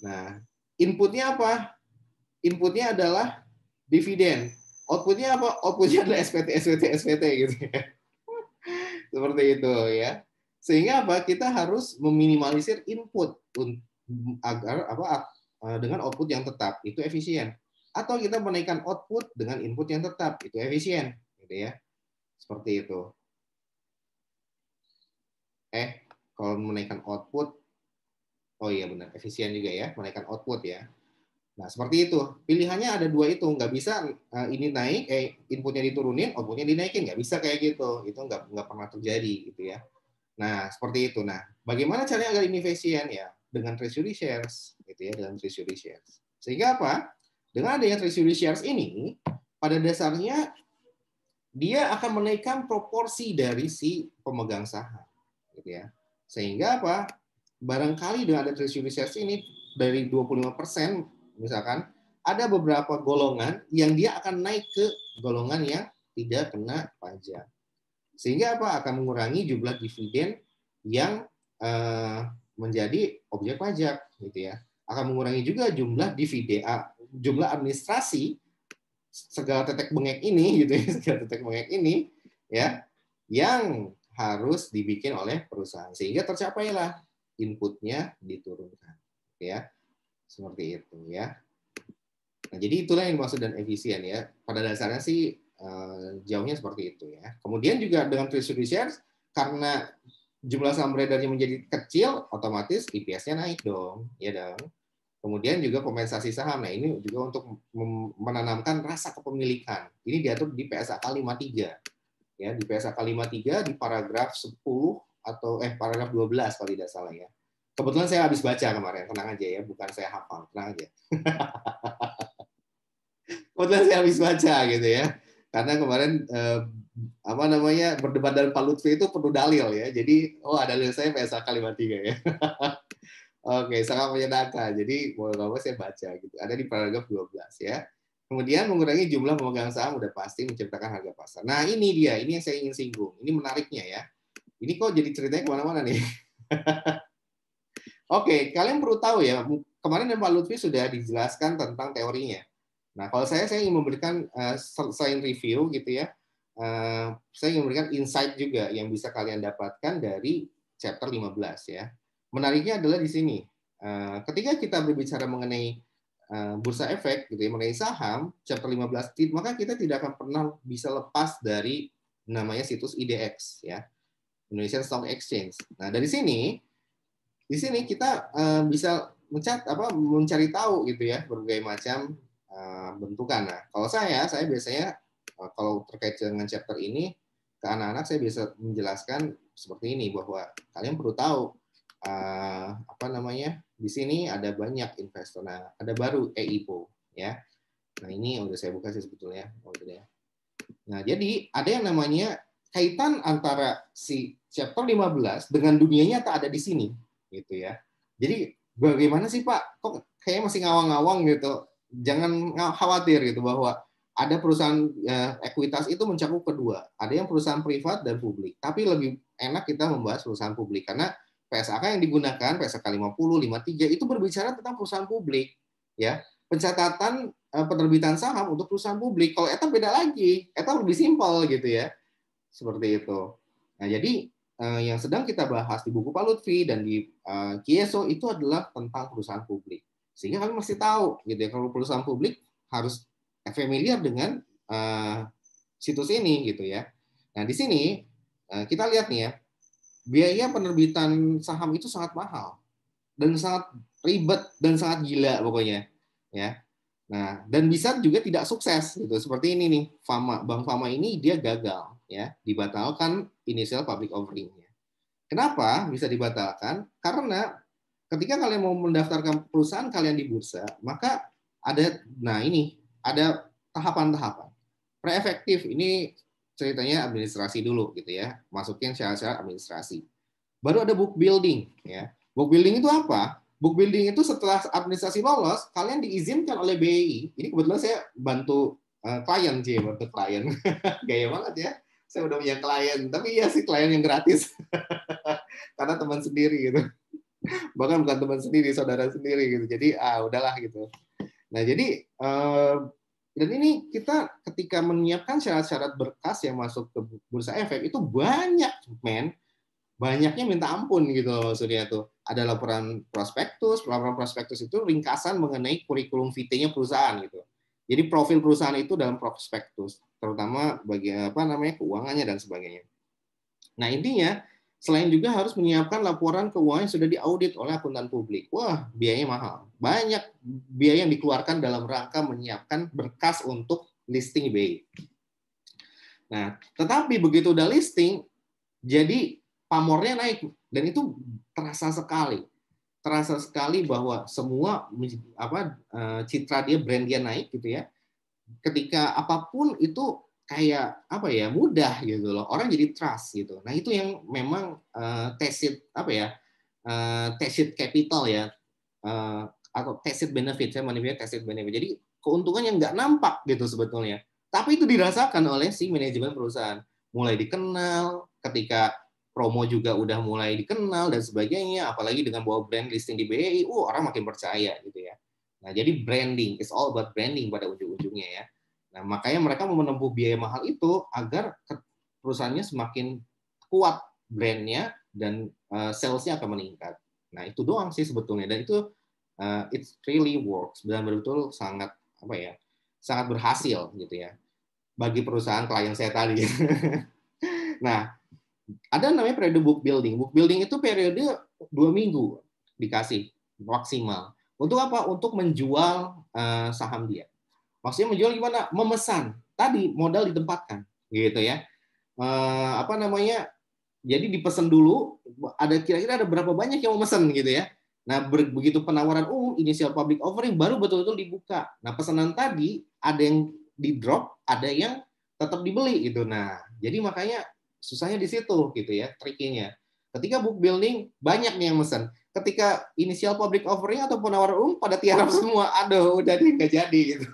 Nah, inputnya apa? Inputnya adalah dividen. Outputnya apa? Outputnya adalah SPT gitu ya. Seperti itu ya. Sehingga apa? Kita harus meminimalisir input agar dengan output yang tetap, itu efisien. Atau kita menaikkan output dengan input yang tetap, itu efisien, gitu ya. Seperti itu. Kalau menaikkan output, oh iya benar, efisien juga ya, menaikkan output ya. Nah, seperti itu. Pilihannya ada dua itu, nggak bisa ini naik, inputnya diturunin, outputnya dinaikin, nggak bisa kayak gitu. Itu nggak pernah terjadi, gitu ya. Nah, seperti itu. Nah, bagaimana caranya agar ini efisien ya? Dengan treasury shares, gitu ya, dengan treasury shares. Sehingga apa? Dengan adanya treasury shares ini, pada dasarnya dia akan menaikkan proporsi dari si pemegang saham, gitu ya. Sehingga apa? Barangkali dengan ada treasury shares ini dari 25%, misalkan ada beberapa golongan yang dia akan naik ke golongan yang tidak kena pajak. Sehingga apa? Akan mengurangi jumlah dividen yang menjadi objek pajak, gitu ya. Akan mengurangi juga jumlah dividen, jumlah administrasi segala tetek bengek ini, gitu ya, segala tetek bengek ini, ya, yang harus dibikin oleh perusahaan sehingga tercapailah inputnya diturunkan, ya, seperti itu, ya. Nah, jadi itulah yang dimaksud dan efisien ya. Pada dasarnya sih jauhnya seperti itu ya. Kemudian juga dengan treasury shares karena jumlah saham beredarnya menjadi kecil, otomatis EPS-nya naik dong, ya dong. Kemudian juga kompensasi saham. Nah, ini juga untuk menanamkan rasa kepemilikan. Ini diatur di PSAK 53. Ya, di PSAK 53 di paragraf 10 atau paragraf 12 kalau tidak salah ya. Kebetulan saya habis baca kemarin, tenang aja ya, bukan saya hafal, tenang aja. Kebetulan saya habis baca gitu ya. Karena kemarin berdebat dengan Pak Lutfi itu perlu dalil ya. Jadi dalil saya PSAK 53 ya. Oke, sangat menyenangkan. Jadi mau saya baca gitu. Ada di paragraf 12 ya. Kemudian mengurangi jumlah pemegang saham udah pasti menciptakan harga pasar. Nah, ini dia, ini yang saya ingin singgung. Ini menariknya ya. Ini kok jadi ceritanya kemana-mana nih. Oke, kalian perlu tahu ya, kemarin Pak Lutfi sudah dijelaskan tentang teorinya. Nah, kalau saya ingin memberikan selain review gitu ya, saya ingin memberikan insight juga yang bisa kalian dapatkan dari chapter 15 ya. Menariknya adalah di sini, ketika kita berbicara mengenai bursa efek, gitu ya, mengenai saham, chapter 15, maka kita tidak akan pernah bisa lepas dari namanya situs IDX, ya, Indonesian Stock Exchange. Nah, dari sini, di sini kita bisa mencari tahu gitu ya berbagai macam bentukan. Nah, kalau saya biasanya kalau terkait dengan chapter ini ke anak-anak saya bisa menjelaskan seperti ini bahwa kalian perlu tahu di sini ada banyak investor. Nah, ada baru EIPO ya. Nah, ini udah saya buka sih sebetulnya. Nah, jadi ada yang namanya kaitan antara si chapter 15 dengan dunia nyata ada di sini gitu ya. Jadi bagaimana sih Pak? Kok kayaknya masih ngawang-ngawang gitu. Jangan khawatir gitu bahwa ada perusahaan ekuitas itu mencakup kedua. Ada yang perusahaan privat dan publik. Tapi lebih enak kita membahas perusahaan publik karena PSAK yang digunakan, PSAK 50, 53 itu berbicara tentang perusahaan publik, ya. Pencatatan penerbitan saham untuk perusahaan publik. Kalau ETA beda lagi, ETA lebih simpel gitu ya, seperti itu. Nah, jadi yang sedang kita bahas di buku Pak Lutfi dan di Kieso itu adalah tentang perusahaan publik. Sehingga kalian mesti tahu, gitu ya, kalau perusahaan publik harus familiar dengan situs ini, gitu ya. Nah, di sini kita lihat nih ya. Biaya penerbitan saham itu sangat mahal dan sangat ribet dan sangat gila pokoknya ya. Nah, dan bisa juga tidak sukses gitu. Seperti ini nih, Bank Fama ini dia gagal ya, dibatalkan initial public offering-nya. Kenapa bisa dibatalkan? Karena ketika kalian mau mendaftarkan perusahaan kalian di bursa, maka ada tahapan-tahapan. Pre-efektif ini ceritanya administrasi dulu gitu ya, masukin syarat-syarat administrasi. baru ada book building. Ya. Book building itu apa? Book building itu setelah administrasi lolos, kalian diizinkan oleh BI. Ini kebetulan saya bantu klien sih, bantu klien. Gaya banget ya. Saya udah punya klien, tapi iya sih klien yang gratis. Karena teman sendiri gitu. Bahkan bukan teman sendiri, saudara sendiri gitu. Jadi udahlah gitu. Nah, jadi dan ini kita ketika menyiapkan syarat-syarat berkas yang masuk ke Bursa Efek itu banyak, banyaknya minta ampun gitu loh, Surya tuh. Ada laporan prospektus itu ringkasan mengenai kurikulum vitae-nya perusahaan gitu. Jadi profil perusahaan itu dalam prospektus, terutama bagi keuangannya dan sebagainya. Nah, intinya selain juga harus menyiapkan laporan keuangan yang sudah diaudit oleh akuntan publik. Wah, biayanya mahal. Banyak biaya yang dikeluarkan dalam rangka menyiapkan berkas untuk listing BI. Nah, tetapi begitu udah listing, jadi pamornya naik. Dan itu terasa sekali. Terasa sekali bahwa semua citra dia, brand dia naik gitu ya. Ketika apapun itu kayak mudah gitu loh, orang jadi trust gitu. Nah itu yang memang tacit tacit capital ya, atau tacit benefit. Saya menyebutnya tacit benefit. Jadi keuntungan yang nggak nampak gitu sebetulnya, tapi itu dirasakan oleh si manajemen perusahaan. Mulai dikenal, ketika promo juga udah mulai dikenal dan sebagainya, apalagi dengan bawa brand listing di BI, orang makin percaya gitu ya. Nah jadi branding, it's all about branding pada ujung-ujungnya ya. Nah, makanya mereka mau menempuh biaya mahal itu agar perusahaannya semakin kuat brandnya dan sales-nya akan meningkat. Nah, itu doang sih sebetulnya. Dan itu it really works. Betul-betul sangat sangat berhasil gitu ya bagi perusahaan klien saya tadi. Nah, ada namanya periode book building. Book building itu periode 2 minggu dikasih maksimal. Untuk apa? Untuk menjual saham dia. Maksudnya menjual gimana? Memesan. Tadi modal ditempatkan, gitu ya. Jadi dipesan dulu. Kira-kira ada berapa banyak yang mau mesan, gitu ya. Nah, begitu penawaran initial public offering baru betul-betul dibuka. Nah, pesanan tadi ada yang di drop, ada yang tetap dibeli, gitu. Nah, jadi makanya susahnya di situ, gitu ya, triknya. Ketika book building banyak nih yang mesen. Ketika initial public offering atau penawaran pada tiarap semua, aduh udah deh nggak jadi gitu.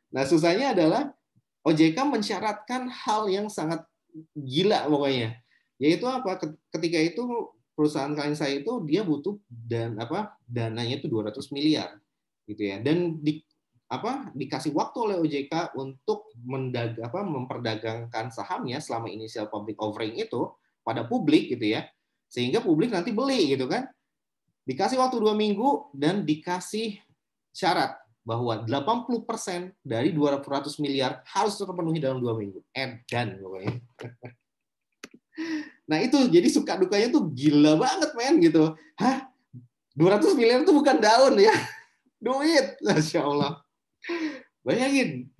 Nah susahnya adalah OJK mensyaratkan hal yang sangat gila pokoknya, yaitu apa? Ketika itu perusahaan klien saya itu dia butuh dananya itu 200 miliar gitu ya, dan dikasih waktu oleh OJK untuk memperdagangkan sahamnya selama initial public offering itu pada publik gitu ya. Sehingga publik nanti beli gitu kan. Dikasih waktu 2 minggu dan dikasih syarat bahwa 80% dari 200 miliar harus terpenuhi dalam 2 minggu. Edan pokoknya. Nah itu jadi suka dukanya tuh gila banget gitu. 200 miliar itu bukan daun ya. Duit. Masya Allah. Bayangin.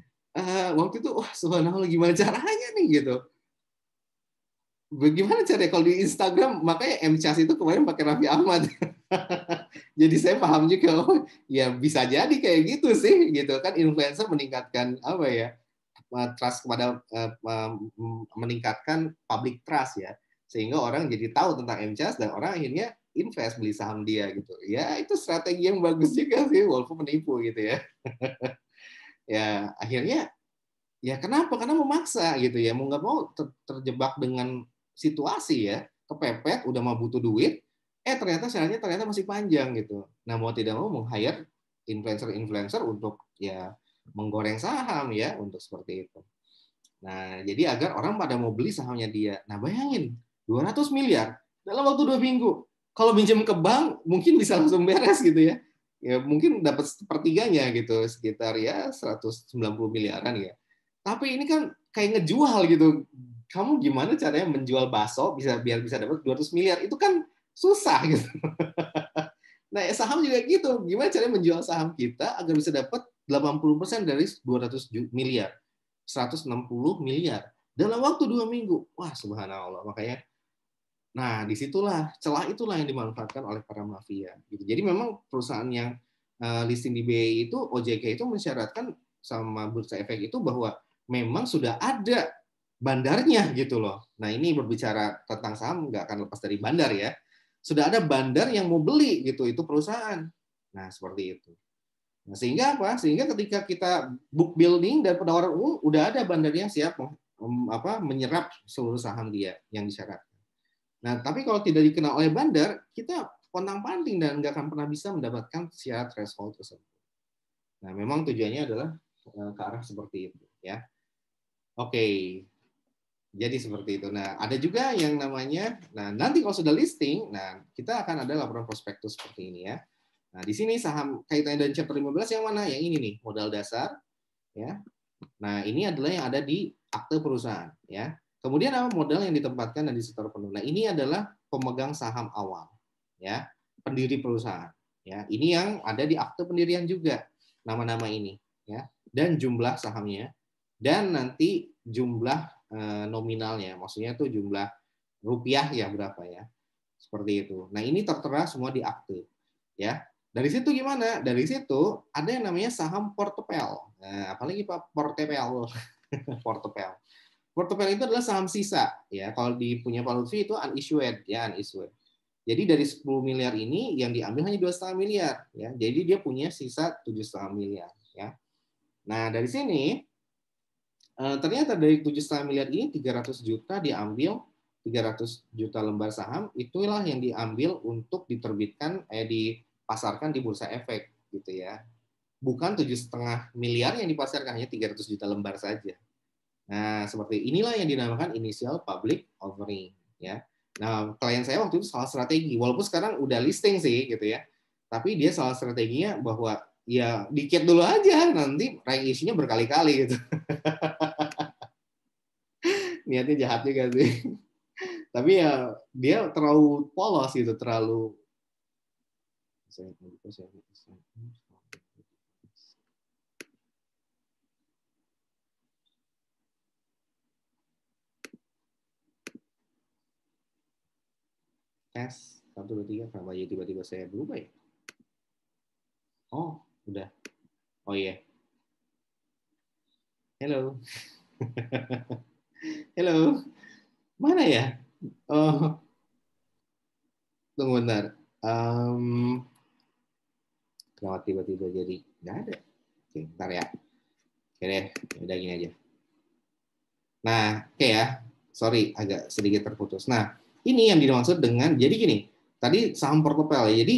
Waktu itu subhanallah gimana caranya nih gitu. Bagaimana caranya kalau di Instagram, makanya MCAS itu kemarin pakai Raffi Ahmad. Jadi saya paham juga, ya bisa jadi kayak gitu sih, gitu kan influencer meningkatkan trust kepada meningkatkan public trust ya, sehingga orang jadi tahu tentang MCAS dan orang akhirnya invest beli saham dia gitu. Ya itu strategi yang bagus juga sih, walaupun menipu gitu ya. Ya akhirnya ya kenapa? Karena memaksa gitu ya, mau nggak mau terjebak dengan situasi ya, kepepet, udah mau butuh duit, ternyata syaratnya masih panjang gitu. Nah mau tidak mau meng-hire influencer untuk ya menggoreng saham ya, untuk seperti itu. Nah jadi agar orang pada mau beli sahamnya dia. Nah bayangin 200 miliar dalam waktu 2 minggu. Kalau pinjam ke bank mungkin bisa langsung beres gitu ya. Ya mungkin dapat sepertiganya gitu, sekitar ya 190 miliaran ya. Tapi ini kan kayak ngejual gitu. Kamu gimana caranya menjual bakso biar bisa dapat 200 miliar? Itu kan susah gitu. Nah, saham juga gitu. Gimana caranya menjual saham kita agar bisa dapat 80% dari 200 miliar? 160 miliar dalam waktu 2 minggu. Wah, subhanallah. Makanya disitulah celah itulah yang dimanfaatkan oleh para mafia. Gitu. Jadi memang perusahaan yang listing di BI itu, OJK itu mensyaratkan sama Bursa Efek itu bahwa memang sudah ada bandarnya gitu loh. Nah ini berbicara tentang saham nggak akan lepas dari bandar ya. Sudah ada bandar yang mau beli gitu itu perusahaan. Nah seperti itu. Nah, sehingga apa? Sehingga ketika kita book building dan penawaran umum udah ada bandarnya siap menyerap seluruh saham dia yang disyaratkan. Nah tapi kalau tidak dikenal oleh bandar, kita pontang-panting dan nggak akan pernah bisa mendapatkan syarat threshold tersebut. Nah memang tujuannya adalah ke arah seperti itu ya. Oke. Jadi seperti itu. Nah, ada juga yang namanya, nah nanti kalau sudah listing, nah kita akan ada laporan prospektus seperti ini ya. Nah, di sini saham kaitannya dengan chapter 15 yang mana? Yang ini nih, modal dasar ya. Nah, ini adalah yang ada di akte perusahaan ya. Kemudian apa modal yang ditempatkan dan disetor penuh. Nah, ini adalah pemegang saham awal ya, pendiri perusahaan ya. Ini yang ada di akte pendirian juga nama-nama ini ya. Dan jumlah sahamnya dan nanti jumlah nominalnya, maksudnya itu jumlah rupiah ya berapa ya, seperti itu. Nah ini tertera semua di akte, ya. Dari situ gimana? Dari situ ada yang namanya saham portepel. Nah, apalagi Pak portepel, portepel. Portepel itu adalah saham sisa, ya. Kalau di punya Pak Lutfi itu unissued, ya unissued. Jadi dari 10 miliar ini yang diambil hanya 2,5 miliar, ya. Jadi dia punya sisa 7,5 miliar, ya. Nah dari sini ternyata dari 7,5 miliar ini 300 juta diambil, 300 juta lembar saham itulah yang diambil untuk diterbitkan dipasarkan di bursa efek gitu ya. Bukan 7,5 miliar yang dipasarkan, hanya 300 juta lembar saja. Nah, seperti inilah yang dinamakan initial public offering ya. Nah, klien saya waktu itu salah strategi walaupun sekarang udah listing sih gitu ya. Tapi dia salah strateginya bahwa ya dikit dulu aja, nanti rank issue-nya berkali-kali gitu. Niatnya jahat juga sih. Tapi ya dia terlalu polos gitu, terlalu tes 1, 2, 3 kenapa ya tiba-tiba saya berubah ya? Oh, udah. Oh iya. Halo. Halo. Mana ya? Oh. Tunggu bentar. Kenapa tiba-tiba jadi nggak ada? Oke, bentar ya. Oke deh, udah gini aja. Nah, oke ya. Sorry, agak sedikit terputus. Nah, ini yang dimaksud dengan, jadi gini, tadi saham portfolio ya. Jadi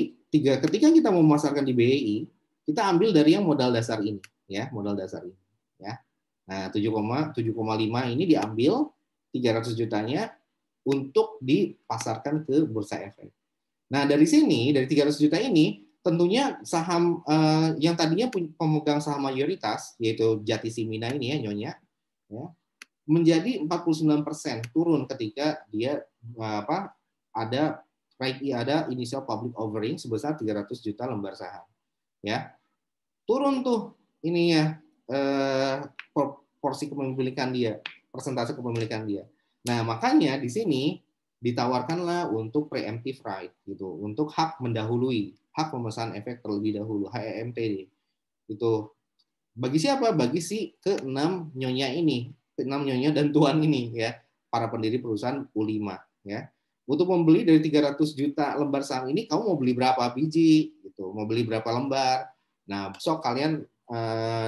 ketika kita mau memasarkan di BEI, kita ambil dari yang modal dasar ini, ya, modal dasar ini, ya. Nah, 7,5 ini diambil 300 jutanya untuk dipasarkan ke bursa efek. Nah, dari sini, dari 300 juta ini, tentunya saham yang tadinya pemegang saham mayoritas, yaitu Jati Simina ini ya, Nyonya, ya, menjadi 49% turun ketika dia ada initial public offering sebesar 300 juta lembar saham. Ya. Turun tuh ininya porsi kepemilikan dia, persentase kepemilikan dia. Nah, makanya di sini ditawarkanlah untuk preemptive right gitu, untuk hak mendahului, hak pemesan efek terlebih dahulu, HEMT itu. Bagi siapa? Bagi si ke-6 nyonya ini, ke-6 nyonya dan tuan ini ya, para pendiri perusahaan U5 ya. Untuk membeli dari 300 juta lembar saham ini, kamu mau beli berapa biji gitu, mau beli berapa lembar. Nah, besok kalian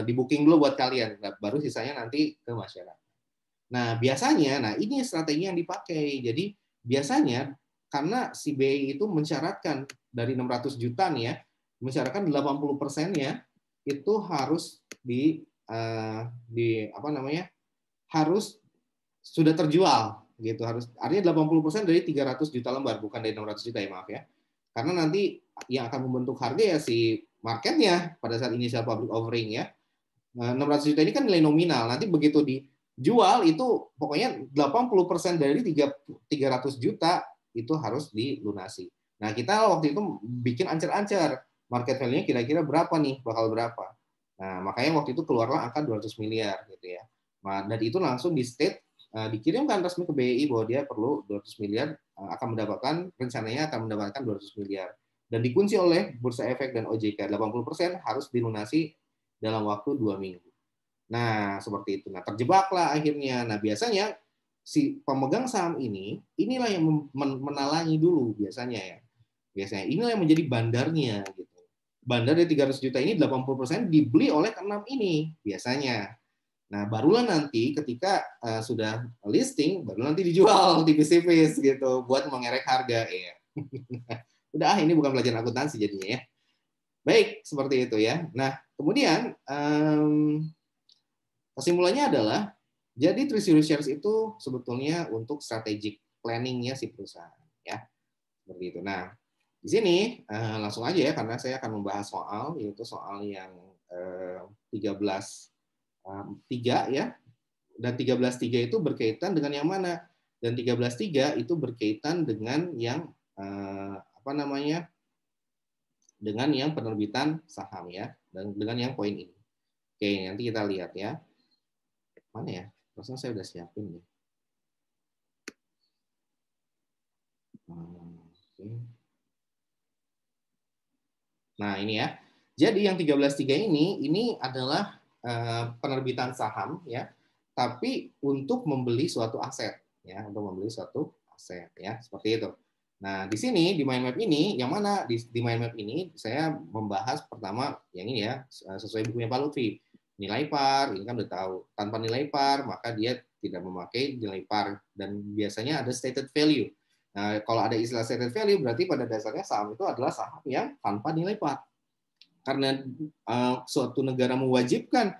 di booking dulu buat kalian, baru sisanya nanti ke masyarakat. Nah, biasanya, ini strategi yang dipakai. Jadi biasanya karena si BEI itu mensyaratkan dari 600 juta nih ya, mensyaratkan 80%-nya itu harus harus sudah terjual gitu, harus artinya 80% dari 300 juta lembar, bukan dari 600 juta ya, maaf ya. Karena nanti yang akan membentuk harga ya si marketnya pada saat initial public offering ya. 600 juta ini kan nilai nominal, nanti begitu dijual itu pokoknya 80% dari 300 juta itu harus dilunasi. Nah, kita waktu itu bikin ancer-ancer market value-nya kira-kira berapa nih, bakal berapa. Nah, makanya waktu itu keluarlah angka 200 miliar gitu ya. Nah, dan itu langsung di state, dikirimkan resmi ke BEI bahwa dia perlu 200 miliar, rencananya akan mendapatkan 200 miliar. Dan dikunci oleh Bursa Efek dan OJK, 80% harus dilunasi dalam waktu 2 minggu. Nah, seperti itu. Nah, terjebaklah akhirnya. Nah, biasanya si pemegang saham inilah yang menalangi dulu biasanya ya. Biasanya inilah yang menjadi bandarnya gitu. Bandar dari 300 juta ini 80% dibeli oleh keenam ini biasanya. Nah, barulah nanti ketika sudah listing, baru nanti dijual tipis-tipis gitu buat mengerek harga ya. Udah, ini bukan pelajaran akuntansi jadinya ya. Baik, seperti itu ya. Nah, kemudian kesimpulannya adalah jadi treasury shares itu sebetulnya untuk strategic planning-nya si perusahaan ya. Seperti itu. Nah, di sini langsung aja ya karena saya akan membahas soal yaitu soal yang 13.3 ya. Dan 13.3 itu berkaitan dengan yang mana? Dan 13.3 itu berkaitan dengan yang dengan yang penerbitan saham ya dan dengan yang poin ini. Oke, nanti kita lihat ya. Mana ya? Rasanya saya udah siapin nih. Nah, ini ya. Jadi yang 13.3 ini adalah penerbitan saham ya, tapi untuk membeli suatu aset ya, untuk membeli suatu aset ya, seperti itu. Nah, di sini di mind map ini yang mana di mind map ini saya membahas pertama yang ini ya, sesuai bukunya Pak Lutfi. Nilai par, ini kan udah tahu. Tanpa nilai par, maka dia tidak memakai nilai par dan biasanya ada stated value. Nah, kalau ada istilah stated value berarti pada dasarnya saham itu adalah saham yang tanpa nilai par. Karena suatu negara mewajibkan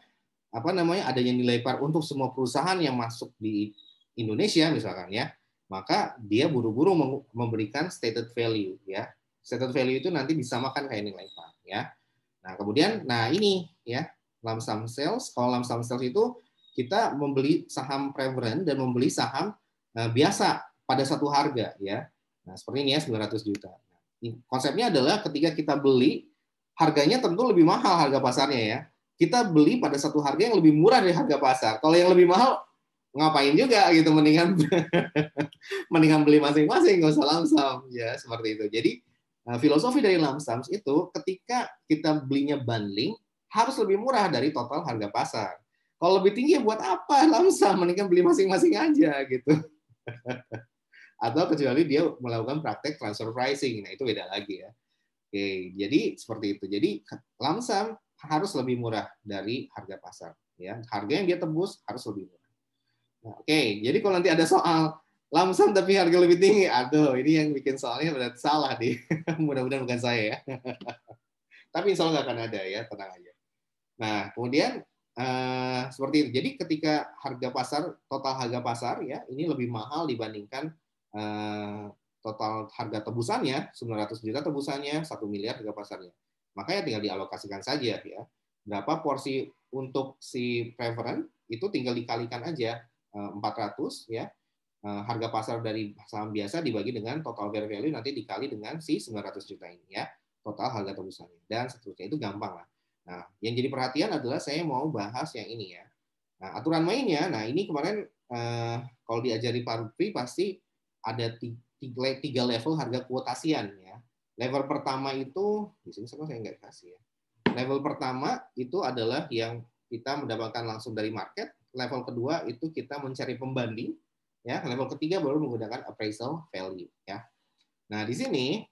adanya nilai par untuk semua perusahaan yang masuk di Indonesia misalkan ya, maka dia buru-buru memberikan stated value ya. Stated value itu nanti disamakan kayak nilai par ya. Nah, kemudian ini ya, lump sum sales. Kalau lump sum sales itu kita membeli saham preference dan membeli saham biasa pada satu harga ya. Nah, seperti ini ya 900 juta. Konsepnya adalah ketika kita beli harganya tentu lebih mahal harga pasarnya ya. Kita beli pada satu harga yang lebih murah dari harga pasar. Kalau yang lebih mahal ngapain juga gitu, mendingan beli masing-masing, nggak usah lump sum ya, seperti itu. Jadi filosofi dari lump sum itu ketika kita belinya bundling harus lebih murah dari total harga pasar. Kalau lebih tinggi buat apa lump sum, mendingan beli masing-masing aja gitu. Atau kecuali dia melakukan praktek transfer pricing, nah itu beda lagi ya. Oke, jadi seperti itu. Jadi lump sum harus lebih murah dari harga pasar ya. Harga yang dia tebus harus lebih murah. Nah, oke, jadi kalau nanti ada soal lump sum tapi harga lebih tinggi, aduh ini yang bikin soalnya berarti salah nih. Mudah-mudahan bukan saya ya. Tapi insya Allah nggak akan ada ya, tenang aja. Nah, kemudian seperti itu. Jadi ketika total harga pasar ya, ini lebih mahal dibandingkan total harga tebusannya, 900 juta tebusannya, 1 miliar harga pasarnya. Makanya tinggal dialokasikan saja ya. Berapa porsi untuk si preference itu tinggal dikalikan aja 400 ya. Harga pasar dari saham biasa dibagi dengan total fair value nanti dikali dengan si 900 juta ini ya. Total harga tebusannya dan seterusnya, itu gampang lah. Nah, yang jadi perhatian adalah saya mau bahas yang ini ya. Nah, aturan mainnya, nah ini kemarin kalau diajari Pak Lutfi pasti ada 3 level harga kuotasian ya. Level pertama itu di sini saya nggak kasih ya. Level pertama itu adalah yang kita mendapatkan langsung dari market. Level kedua itu kita mencari pembanding ya. Level ketiga baru menggunakan appraisal value ya. Nah, di sini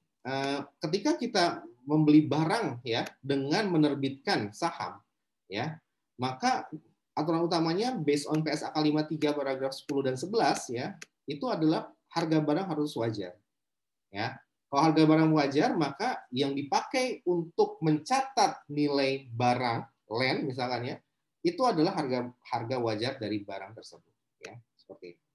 ketika kita membeli barang ya dengan menerbitkan saham ya, maka aturan utamanya based on PSAK 53 paragraf 10 dan 11 ya, itu adalah harga barang harus wajar ya. Kalau harga barang wajar, maka yang dipakai untuk mencatat nilai barang land misalkan ya, itu adalah harga wajar dari barang tersebut ya, seperti itu.